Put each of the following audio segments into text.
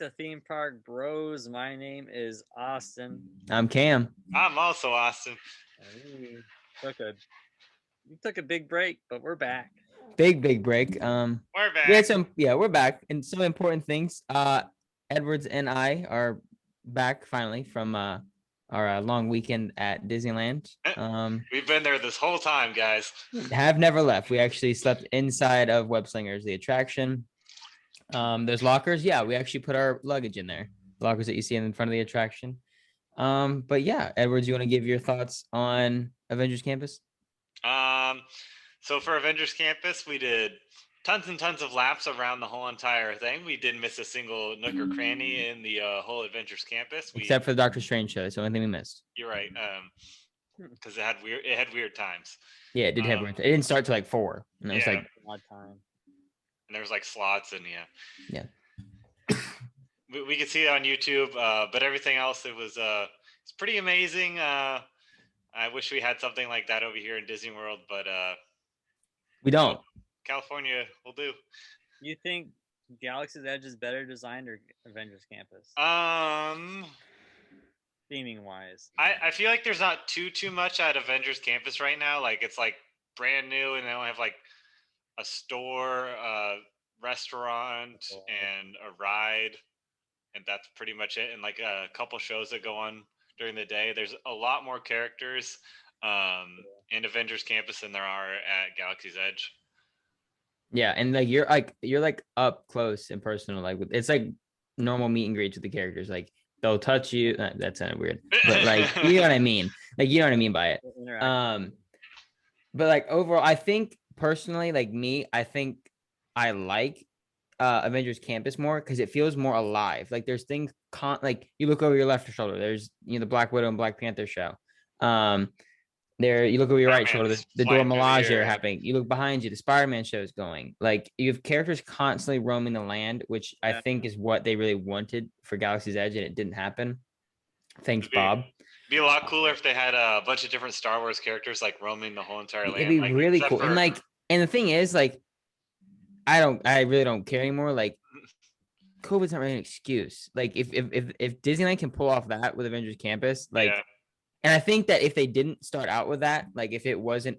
the theme park bros. My name is Austin. I'm Cam. I'm also Austin. We took a we took a big break, but we're back. Big break. We're We had back. we're back, and some important things. Edwards and I are back finally from our long weekend at Disneyland. We've been there this whole time, guys. Have never left. We actually slept inside of Web Slingers, the attraction. There's lockers. Yeah, we actually put our luggage in there. Lockers that you see in front of the attraction. But yeah, Edwards, you want to give your thoughts on Avengers Campus? So for Avengers Campus, we did tons and tons of laps around the whole entire thing. We didn't miss a single nook or cranny in the whole Avengers Campus. Except for the Doctor Strange show. It's the only thing we missed. You're right. Because it had weird times. Yeah, it did have weird. It didn't start till like 4, and it was like odd time. And there was like slots and yeah. we could see it on YouTube, but everything else it's pretty amazing. I wish we had something like that over here in Disney World, but we don't. California will do. You think Galaxy's Edge is better designed or Avengers Campus? Theming wise, I feel like there's not too much at Avengers Campus right now. Like it's like brand new, and they only have like a store, a restaurant, and a ride, and that's pretty much it. And like a couple shows that go on during the day. There's a lot more characters in Avengers Campus than there are at Galaxy's Edge. Yeah, and like you're like up close and personal. Like it's like normal meet and greets with the characters. Like they'll touch you. That sounded weird, but like you know what I mean. Like you know what I mean by it. But like overall, I think personally, like me, I think I like Avengers Campus more because it feels more alive. Like there's things like you look over your left shoulder. There's the Black Widow and Black Panther show. There you look over your right shoulder. The Dora Milaje are happening. You look behind you. The Spider-Man show is going. Like you have characters constantly roaming the land, which I think is what they really wanted for Galaxy's Edge, and it didn't happen. Thanks, Bob. It'd be a lot cooler if they had a bunch of different Star Wars characters like roaming the whole entire land. It'd be really cool. And like, and the thing is, like, I really don't care anymore. Like, COVID's not really an excuse. Like, if Disneyland can pull off that with Avengers Campus, like, and I think that if they didn't start out with that, like, if it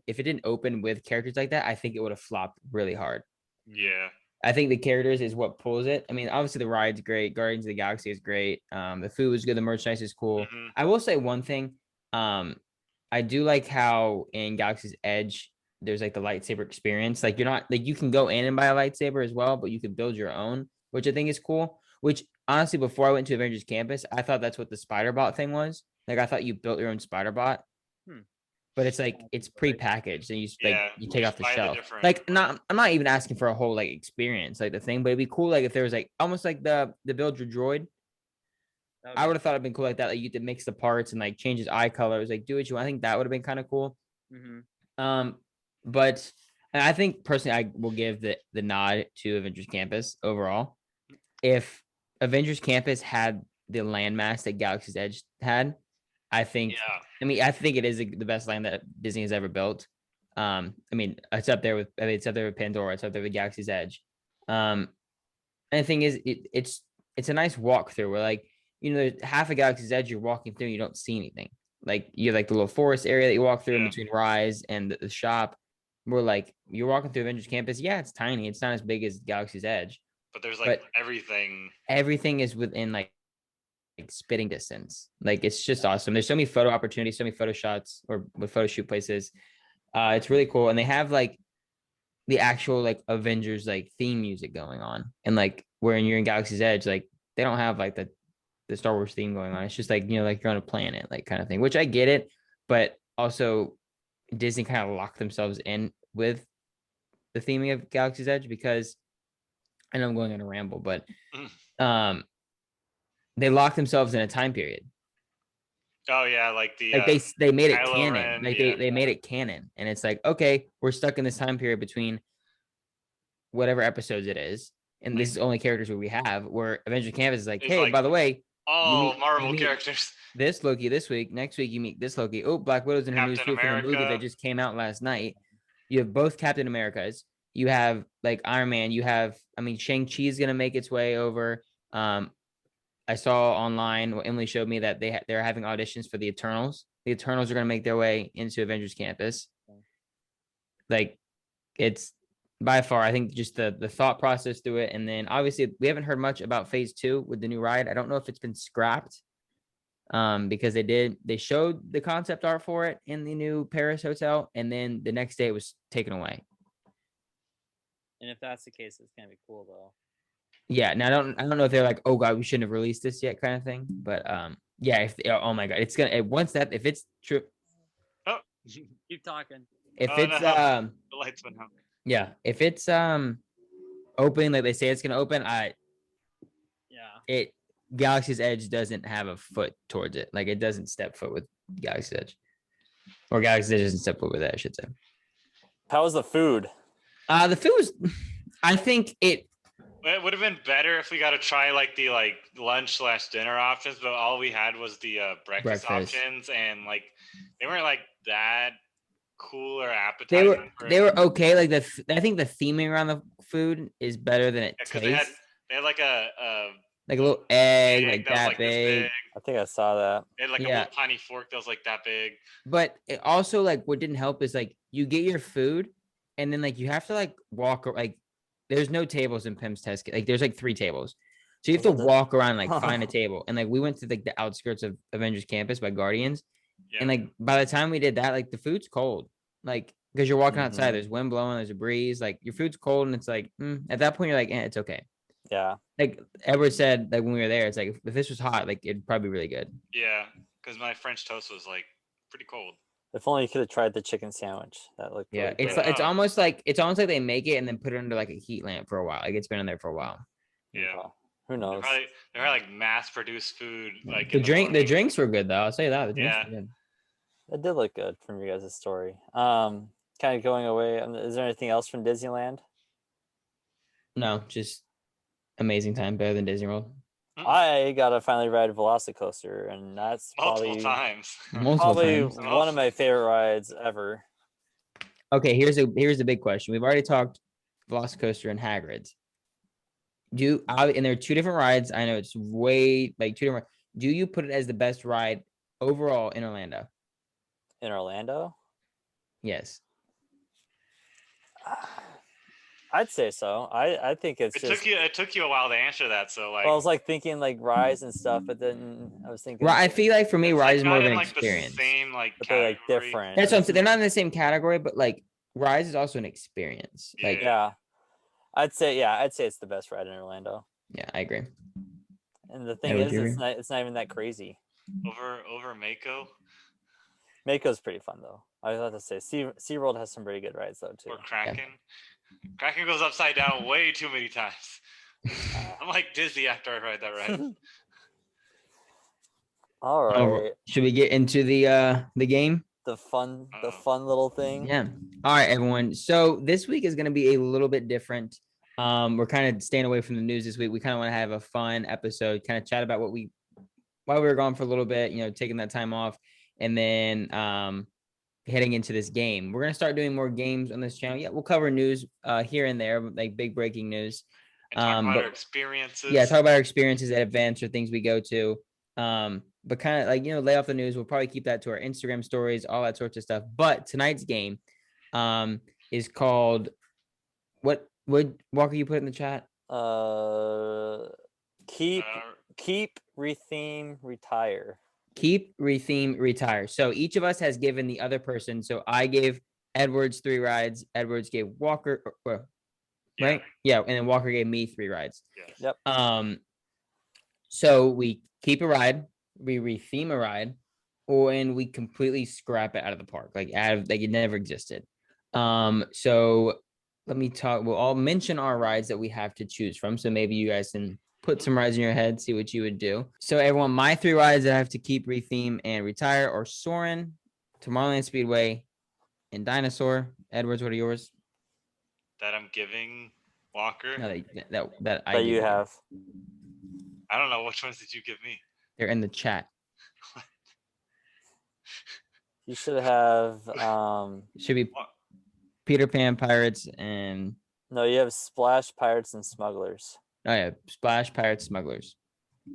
didn't open with characters like that, I think it would have flopped really hard. Yeah. I think the characters is what pulls it. I mean, obviously the ride's great. Guardians of the Galaxy is great. The food was good. The merchandise is cool. Mm-hmm. I will say one thing. I do like how in Galaxy's Edge, there's like the lightsaber experience. Like you're not like you can go in and buy a lightsaber as well, but you can build your own, which I think is cool. Which honestly, before I went to Avengers Campus, I thought that's what the spider bot thing was. Like I thought you built your own spider bot. But it's like it's pre-packaged and you take off the shelf. Like I'm not even asking for a whole like experience like the thing, but it'd be cool like if there was like almost like the build your droid. I would have thought it'd been cool like that. Like you could mix the parts and like change his eye colors, like do what you want. I think that would have been kind of cool. But I think personally I will give the nod to Avengers Campus overall. If Avengers Campus had the landmass that Galaxy's Edge had, I think I think it is the best land that Disney has ever built. I mean, it's up there with Pandora, it's up there with Galaxy's Edge. And the thing is it's a nice walkthrough where like, there's half of Galaxy's Edge you're walking through and you don't see anything. Like you have like the little forest area that you walk through in between Rise and the shop. Where like you're walking through Avengers Campus, it's tiny. It's not as big as Galaxy's Edge. But there's like everything. Everything is within like spitting distance. Like it's just awesome. There's so many photo opportunities, so many photo shots or with photo shoot places. It's really cool. And they have like the actual like Avengers like theme music going on. And like when you're in Galaxy's Edge, like they don't have like the Star Wars theme going on. It's just like, like you're on a planet, like kind of thing, which I get it. But also Disney kind of locked themselves in with the theming of Galaxy's Edge because I know I'm going on a ramble, but they locked themselves in a time period. Oh yeah, like they made it Kylo canon. Ren, like they made it canon, and it's like okay, we're stuck in this time period between whatever episodes it is, and this is the only characters we have. Where Avengers Campus is like, hey, like, by the way, Marvel characters. This Loki this week. Next week you meet this Loki. Oh, Black Widow's in her new suit from the movie that just came out last night. You have both Captain Americas. You have like Iron Man. You have, Shang-Chi is gonna make its way over. I saw online what Emily showed me that they're having auditions for the Eternals. The Eternals are going to make their way into Avengers Campus. Like it's by far, I think just the thought process through it. And then obviously we haven't heard much about phase 2 with the new ride. I don't know if it's been scrapped because they showed the concept art for it in the new Paris hotel. And then the next day it was taken away. And if that's the case, it's gonna be cool though. Yeah. Now I don't know if they're like, oh God, we shouldn't have released this yet kind of thing. But yeah, oh my God, it's gonna, once that, if it's true, Oh, Keep talking. if Oh, it's no. The lights went out. yeah, if it's open like they say it's gonna open, Yeah. Galaxy's Edge doesn't have a foot towards it. Like it doesn't step foot with Galaxy's Edge, or Galaxy's Edge doesn't step foot with that, I should say. How was the food? The food was, I think it would have been better if we got to try like the lunch / dinner options, but all we had was the breakfast options, and like they weren't like that cool or appetizing. They were okay. Like I think the theming around the food is better than it tastes. They had like a little egg like that big. I think I saw that. They had like a little tiny fork that was like that big. But it also like what didn't help is like you get your food and then like you have to like walk, like there's no tables in Pim's Test. Like there's like 3 tables. So you have to walk around and like find a table. And like we went to like the outskirts of Avengers Campus by Guardians. Yeah. And like by the time we did that, like the food's cold. Like because you're walking outside, there's wind blowing, there's a breeze, like your food's cold, and it's like at that point you're like, it's okay. Yeah. Like Edward said, like when we were there, it's like if this was hot, like it'd probably be really good. Yeah, because my French toast was like pretty cold. If only you could have tried the chicken sandwich. That looked really it's good. It's almost like they make it and then put it under like a heat lamp for a while. Like it's been in there for a while. Yeah. Who knows? They're like mass produced food. Like the drinks were good though. I'll say that. The drinks were good. It did look good from your guys' story. Kind of going away. Is there anything else from Disneyland? No, just amazing time, better than Disney World. I gotta finally ride a Velocicoaster, and that's multiple times. One of my favorite rides ever. Okay, here's the big question. We've already talked Velocicoaster and Hagrid's. And there are 2 different rides. I know it's way like 2 different. Do you put it as the best ride overall in Orlando? In Orlando? Yes. I'd say so. I think it took you a while to answer that. So like, well, I was like thinking like Rise and stuff, but then I was thinking. I feel like for me, Rise is more of an like experience. The same like, but they're like different. That's what I'm saying. They're not in the same category, but like Rise is also an experience. Like I'd say it's the best ride in Orlando. Yeah, I agree. And the thing is, it's not even that crazy. Over Mako. Mako's pretty fun though. I was about to say SeaWorld has some pretty good rides though too. Or Kraken. Yeah. Kraken goes upside down way too many times. I'm like dizzy after I ride that ride. All right. Should we get into the game? The fun little thing. Yeah. All right, everyone. So this week is going to be a little bit different. We're kind of staying away from the news this week. We kind of want to have a fun episode, kind of chat about while we were gone for a little bit, taking that time off, and then heading into this game. We're going to start doing more games on this channel. Yeah, we'll cover news here and there, like big breaking news. And talk about our experiences. Yeah, talk about our experiences at events or things we go to. But kind of like, lay off the news. We'll probably keep that to our Instagram stories, all that sorts of stuff. But tonight's game is called, what Walker, you put in the chat? Keep, Retheme, Retire. Keep, Retheme, Retire. So each of us has given the other person. So I gave Edwards 3 rides. Edwards gave Walker, right? Yeah, and then Walker gave me 3 rides. Yes. Yep. So we keep a ride, we retheme a ride, and we completely scrap it out of the park, like it never existed. So let me talk. We'll all mention our rides that we have to choose from. So maybe you guys can put some rides in your head, see what you would do. So everyone, my 3 rides that I have to keep, retheme, and retire are Soarin', Tomorrowland Speedway, and Dinosaur. Edwards, what are yours? That I'm giving Walker. No, that you have. I don't know, which ones did you give me? They're in the chat. You should have. Should be Peter Pan, Pirates, and. No, you have Splash, Pirates, and Smugglers. Oh yeah, Splash, Pirates, Smugglers.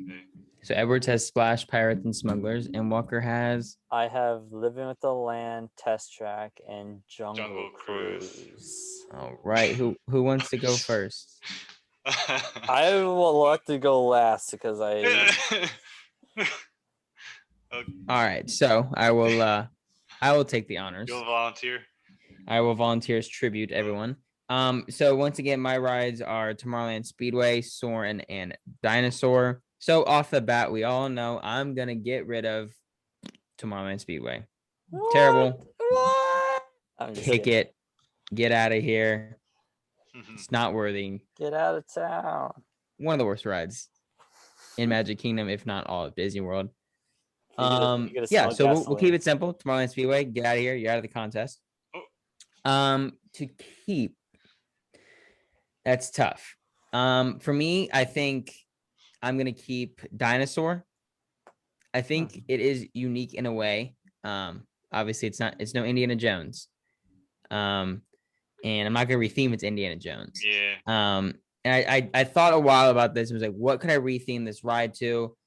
Okay. So Edwards has Splash, Pirates, and Smugglers, and Walker has. I have Living with the Land, Test Track, and Jungle Jungle Cruise. Cruise. All right, who wants to go first? I will let to go last because I. All right, so I will take the honors. You'll volunteer. I will volunteer as tribute to everyone. So once again, my rides are Tomorrowland Speedway, Soarin', and Dinosaur. So off the bat, we all know I'm gonna get rid of Tomorrowland Speedway. Terrible. What? I'm just Kick kidding. it. Get out of here. It's not worthy. Get out of town. One of the worst rides in Magic Kingdom, if not all of Disney World. You gotta Yeah, smell so we'll keep gasoline. it simple. Tomorrowland Speedway, get out of here. You're out of the contest. To keep, that's tough. For me, I think I'm gonna keep Dinosaur. I think it is unique in a way. Obviously it's no Indiana Jones. And I'm not gonna retheme it's Indiana Jones. Yeah. And I thought a while about this. I was like, what could I retheme this ride to?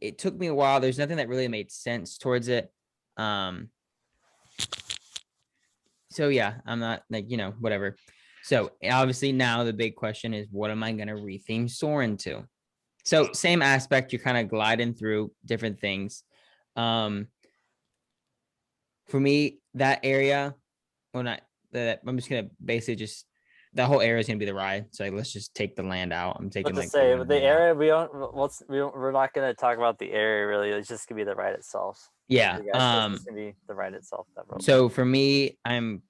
It took me a while. There's nothing that really made sense towards it. So yeah, I'm not like, whatever. So obviously now the big question is, what am I going to retheme Soarin' to? So same aspect, you're kind of gliding through different things. For me, that area, well, not that, I'm just going to basically just, the whole area is going to be the ride. So like, let's just take the land out. I'm taking Let's like just say the area we're not gonna talk about the area really. It's just gonna be the ride itself. Yeah. It's just gonna be the ride itself. So for me, I'm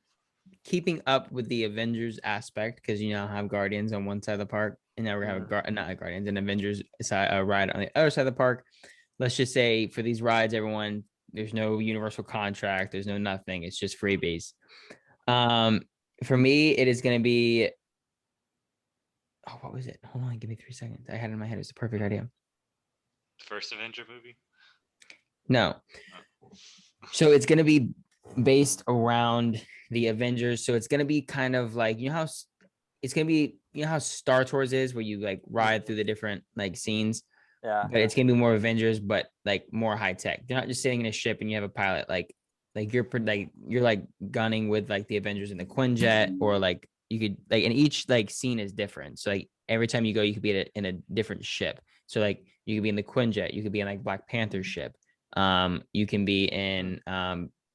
keeping up with the Avengers aspect because I have Guardians on one side of the park, and now we have not a Guardians, an Avengers ride on the other side of the park. Let's just say for these rides, everyone, there's no universal contract, there's no nothing, it's just freebies. For me, it is going to be. Oh, what was it? Hold on, give me 3 seconds. I had it in my head. It was the perfect idea. First Avenger movie? No. So it's going to be based around the Avengers. So it's going to be kind of like, how it's going to be, how Star Tours is, where you like ride through the different like scenes. Yeah. But it's going to be more Avengers, but like more high tech. They're not just sitting in a ship and you have a pilot. Like you're like gunning with like the Avengers in the Quinjet, or like you could like, and each like scene is different. So like every time you go, you could be in a different ship. So like you could be in the Quinjet, you could be in like Black Panther's ship. You can be in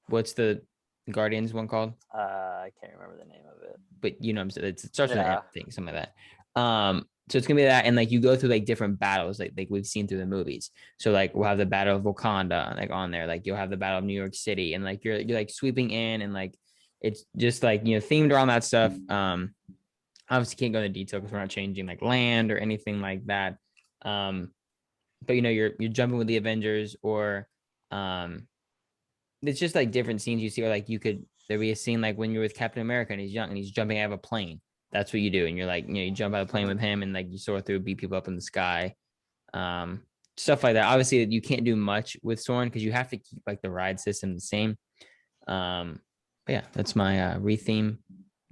what's the Guardians one called? I can't remember the name of it. But I'm saying it starts with an M thing, something like that. So it's gonna be that, and like you go through like different battles, like we've seen through the movies. So like we'll have the Battle of Wakanda, like on there. Like you'll have the Battle of New York City, and like you're like sweeping in, and like it's just like themed around that stuff. Obviously can't go into detail because we're not changing like land or anything like that. But you're jumping with the Avengers, or it's just like different scenes you see, or like there'd be a scene like when you're with Captain America and he's young and he's jumping out of a plane. That's what you do. And you're like, you jump out of the plane with him and like you soar through, beat people up in the sky. Stuff like that. Obviously you can't do much with soaring because you have to keep like the ride system the same. But yeah, that's my retheme.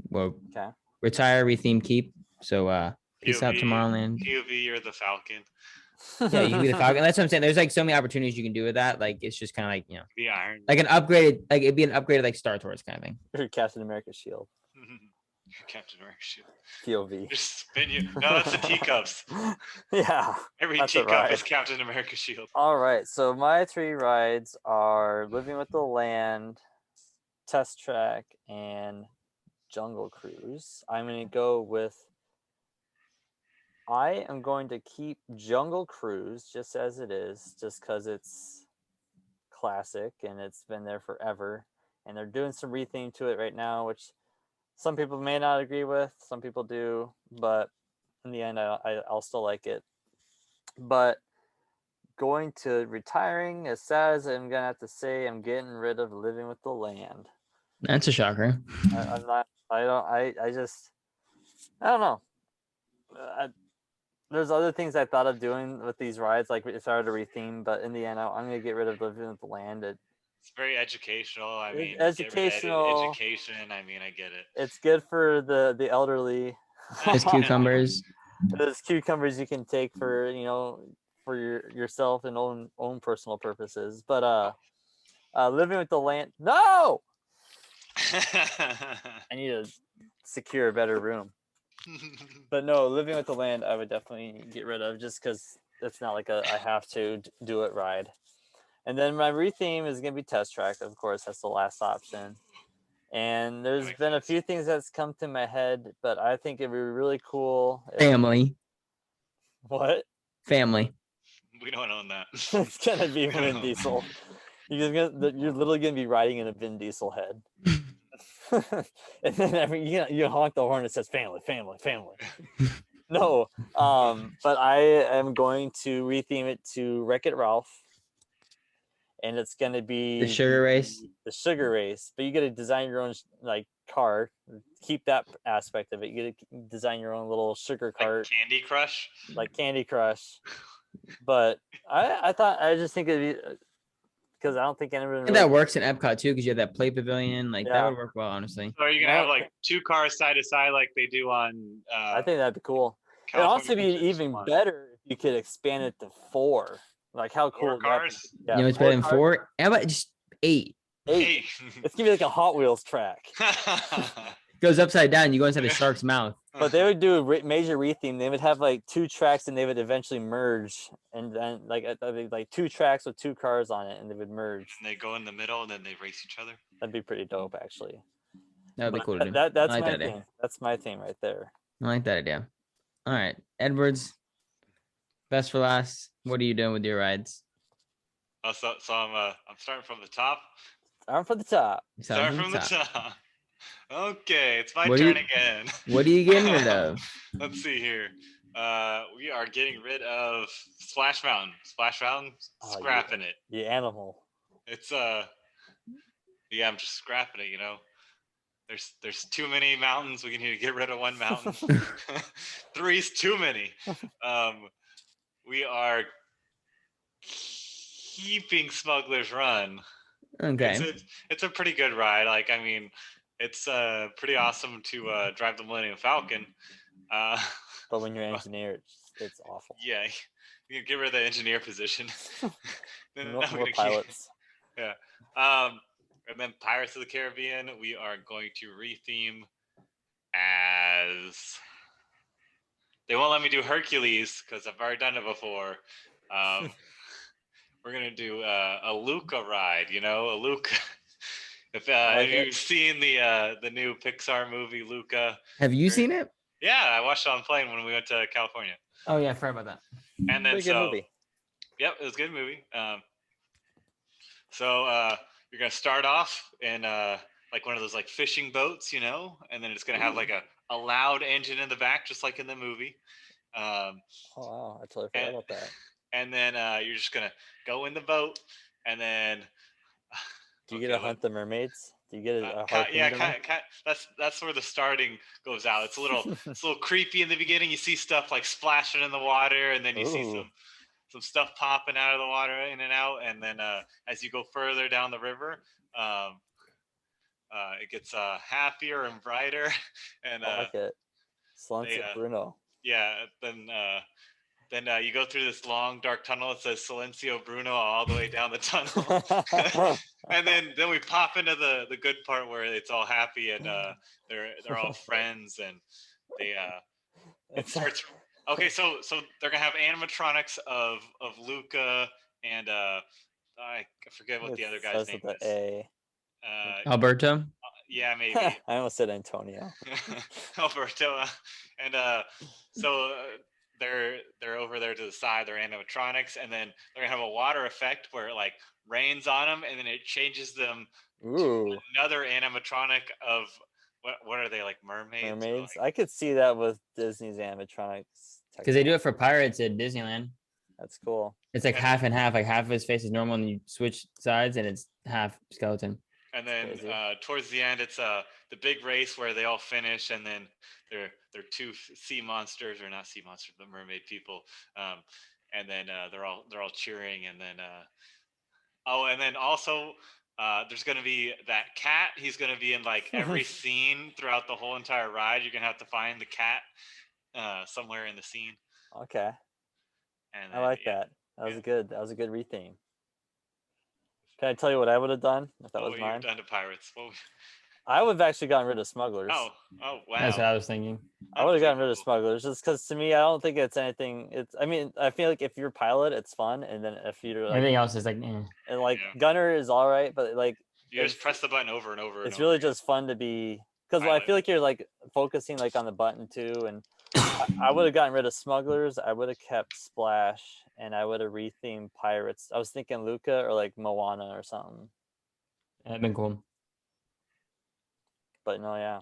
Well, okay. Retire, retheme, keep. So peace out, Tomorrowland. POV, you're the Falcon. Yeah, you can be the Falcon. That's what I'm saying. There's like so many opportunities you can do with that. Like it's just kind of like the Iron, like an upgraded, like it'd be an upgraded like Star Tours kind of thing. You're Captain America's shield. Captain America shield. POV. Just spin you. No, that's the teacups. Yeah. Every teacup is Captain America shield. All right. So my 3 rides are Living with the Land, Test Track, and Jungle Cruise. I'm going to go with. I am going to keep Jungle Cruise just as it is, just because it's classic and it's been there forever. And they're doing some retheme to it right now, which some people may not agree with. Some people do, but in the end, I'll still like it. But going to retiring, as sad as I'm gonna have to say, I'm getting rid of Living with the Land. That's a shocker. I'm not. I don't know. There's other things I thought of doing with these rides, like if I were to retheme, but in the end, I'm gonna get rid of Living with the Land. It's very educational. I mean, educational. Education. I mean, I get it. It's good for the elderly. There's cucumbers. There's cucumbers you can take for for yourself and own personal purposes. But living with the land. No, I need to secure a better room. But no, living with the land, I would definitely get rid of just because it's not like I have to do it ride. And then my retheme is gonna be test track, of course. That's the last option. And there's makes been a sense. few things that's come to my head, but I think it'd be really cool. Family. What? Family. We don't own that. It's gonna be We don't Vin own Diesel. You're literally gonna be riding in a Vin Diesel head. And then you honk the horn that says family, family, family. No, but I am going to retheme it to Wreck-It Ralph, and it's gonna be The sugar race. The sugar race. But you get to design your own like car. Keep that aspect of it. You get to design your own little sugar Like cart, Candy Crush. like Candy Crush. But I just think it'd be because I don't think anyone And really, that works in Epcot too, because you have that play pavilion. Like that Yeah. would work well, honestly. So are you gonna Now- have like 2 cars side to side like they do on? I think that'd be cool. It'd California also be beaches? even Come on. better if you could expand it to 4. Like how cool 4 would that be? cars. Yeah, You know, it's better than cars, 4. How about just 8? 8. Hey. It's gonna be like a Hot Wheels track. Goes upside down. You go inside a shark's mouth. But they would do a major retheme. They would have like 2 tracks, and they would eventually merge, and then like 2 tracks with 2 cars on it, and they would merge. And they go in the middle and then they race each other. That'd be pretty dope, actually. That would be But cool to do. that's I like my that idea. theme. That's my theme right there. I like that idea. All right, Edwards. Best for last. What are you doing with your rides? Oh, so I'm starting from the top. Arm for the top. Starting from the top. Okay, it's my What do turn you- again. What are you getting rid of? Let's see here. We are getting rid of Splash Mountain. Splash Mountain, Oh, scrapping it. The animal. It's yeah, I'm just scrapping it. You know, there's too many mountains. We need to get rid of one mountain. 3's too many. We are keeping Smuggler's Run. Okay. It's a pretty good ride. Like, I mean, it's pretty awesome to drive the Millennium Falcon. But when you're an engineer, it's awful. Yeah, you get rid of the engineer position. Then More I'm gonna keep- pilots. Yeah. And then Pirates of the Caribbean, we are going to retheme as. They won't let me do Hercules because I've already done it before. We're gonna do a Luca ride. You know, a Luca. If like it. you've seen the new Pixar movie Luca, Have you seen it? yeah, I watched it on plane when we went to California. Oh yeah, I forgot about that. And then Pretty good movie. Yep, it was a good movie. So you're gonna start off in like one of those like fishing boats, you know, and then it's gonna have like a loud engine in the back, just like in the movie. Oh wow, I totally forgot and- about that. And then you're just gonna go in the boat, and then Do you get to hunt the mermaids? Do you get a yeah, harpoon? that's where the starting goes out. It's a little creepy in the beginning. You see stuff like splashing in the water, and then you see Ooh. some stuff popping out of the water in and out, and then as you go further down the river, it gets happier and brighter, and I like it. Silencio Bruno. yeah, then you go through this long dark tunnel. It says Silencio Bruno all the way down the tunnel. And then we pop into the good part where it's all happy and they're all friends and they it starts. Okay, so they're gonna have animatronics of Luca and I forget what the other guy's name with is. A. Alberto. Yeah, maybe I almost said Antonio. Alberto, and so they're over there to the side. They're animatronics, and then they're gonna have a water effect where it like rains on them, and then it changes them Ooh, to another animatronic of what are they, like mermaids? or, mermaids. like- I could see that with Disney's animatronics. Because they do it for pirates at Disneyland. That's cool. It's like And- half and half. Like half of his face is normal, and you switch sides, and it's half skeleton. And then crazy. towards the end, it's the big race where they all finish, and then they're 2 sea monsters, or not sea monsters, but mermaid people. And then they're all cheering, and then and then also there's gonna be that cat. He's gonna be in like every scene throughout the whole entire ride. You're gonna have to find the cat somewhere in the scene. Okay. And I then, like yeah. that. That was Yeah. good. That was a good retheme. Can I tell you what I would have done if that What was would you have mine? done to pirates? I would have actually gotten rid of smugglers. Oh, wow. That's what I was thinking. I would have That'd gotten be rid of cool. smugglers just because to me, I don't think it's anything. I mean, I feel like if you're pilot, it's fun, and then if you're like, Everything else is like, eh. and like Yeah. gunner is all right, but like You just if- press the button over and over. it's and really over again. just fun to be because I Pilot. feel like you're like focusing like on the button too, and I would have gotten rid of smugglers. I would have kept Splash, and I would have rethemed pirates. I was thinking Luca or like Moana or something, That'd been cool. but no, yeah.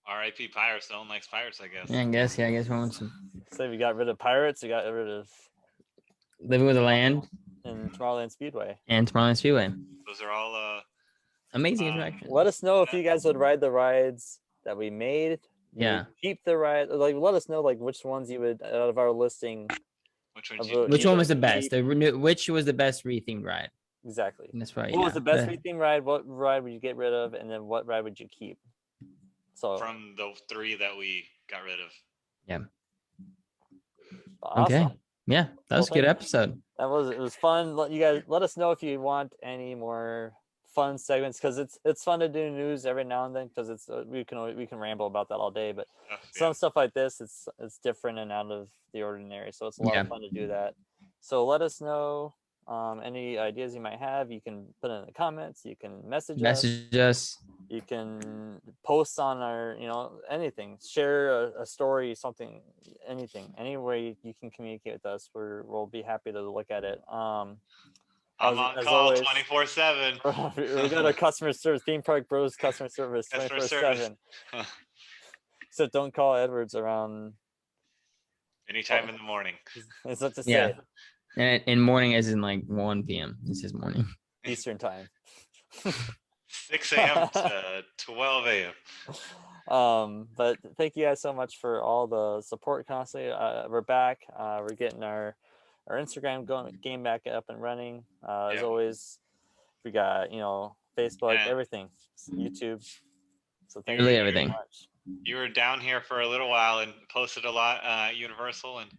R.I.P. Pirates. No one likes pirates, I guess. Yeah, I guess. Yeah, I guess we want some So we got rid of pirates. We got rid of Living with the Land in Tomorrowland Speedway. and Tomorrowland Speedway. Those are all. Amazing attraction. Let us know if you guys would ride the rides that we made. You Yeah. would keep the ride. Like, let us know like which ones you would out of our listing. Which ones About- you? Which one was the either best? keep- Which was the best rethemed ride? Exactly. That's right. What was the best The- retheme ride? What ride would you get rid of? And then what ride would you keep? So From the 3 that we got rid of. awesome. Okay. Yeah, that was a Well, good thank- episode. It was fun. You guys let us know if you want any more fun segments because it's fun to do news every now and then because it's we can ramble about that all day. But some stuff like this, it's different and out of the ordinary. So it's a lot of fun to do that. So let us know any ideas you might have. You can put it in the comments. You can message us. Message us. You can post on our, anything. Share a story, something, anything. Any way you can communicate with us, we'll be happy to look at it. I'm as on call always, 24/7. we got a customer service, Theme Park Bros customer service Customer 24/7. So don't call Edwards around. Anytime in the morning. It's what to Yeah. say. And in morning as in like 1 p.m. This is morning. Eastern time. 6 a.m. to 12 a.m. But thank you guys so much for all the support constantly. We're back. We're getting our Instagram game back up and running. As Yeah. always, we got Facebook, Yeah. everything, YouTube. So thank Really you everything. so much. You were down here for a little while and posted a lot at Universal and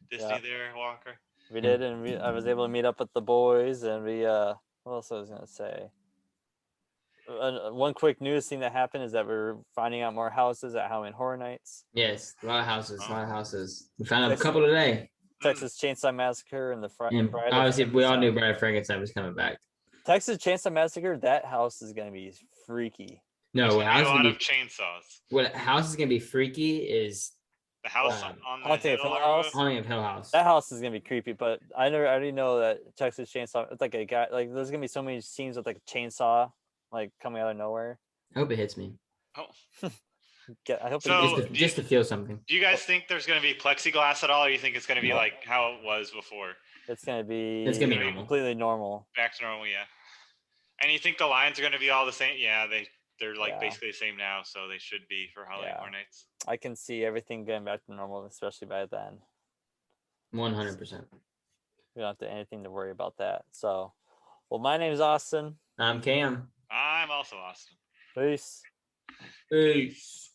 Disney Yeah. there, Walker. We did, and I was able to meet up with the boys, and we what else I was gonna say? One quick news thing that happened is that we're finding out more houses at Halloween Horror Nights. Yes, a lot of houses. A lot of houses. We found out a couple today. Texas Chainsaw Massacre and the And Bride of obviously, we all knew Frankenstein. Bride of Frankenstein was coming back. Texas Chainsaw Massacre. That house is gonna be freaky. No, what There's house a is lot gonna of be chainsaws. what house is gonna be freaky is The house Wow. on the Haunted hill. Hill or House? what? Haunting of Hill House. That house is gonna be creepy, but I already know that Texas Chainsaw. It's like a guy. Like there's gonna be so many scenes with like a chainsaw, like coming out of nowhere. I hope it hits me. Oh. I hope. So- it Just to feel something. Do you guys think there's going to be plexiglass at all, or you think it's going to be No. like how it was before? it's gonna be. It's gonna be normal. completely normal. Back to normal, yeah. And you think the lines are going to be all the same? Yeah, they're like Yeah. basically the same now, so they should be for Halloween Yeah. Horror Nights. I can see everything getting back to normal, especially by then. 100%. We don't have anything to worry about that. So, well, my name is Austin. I'm Cam. I'm also Austin. Peace. Peace.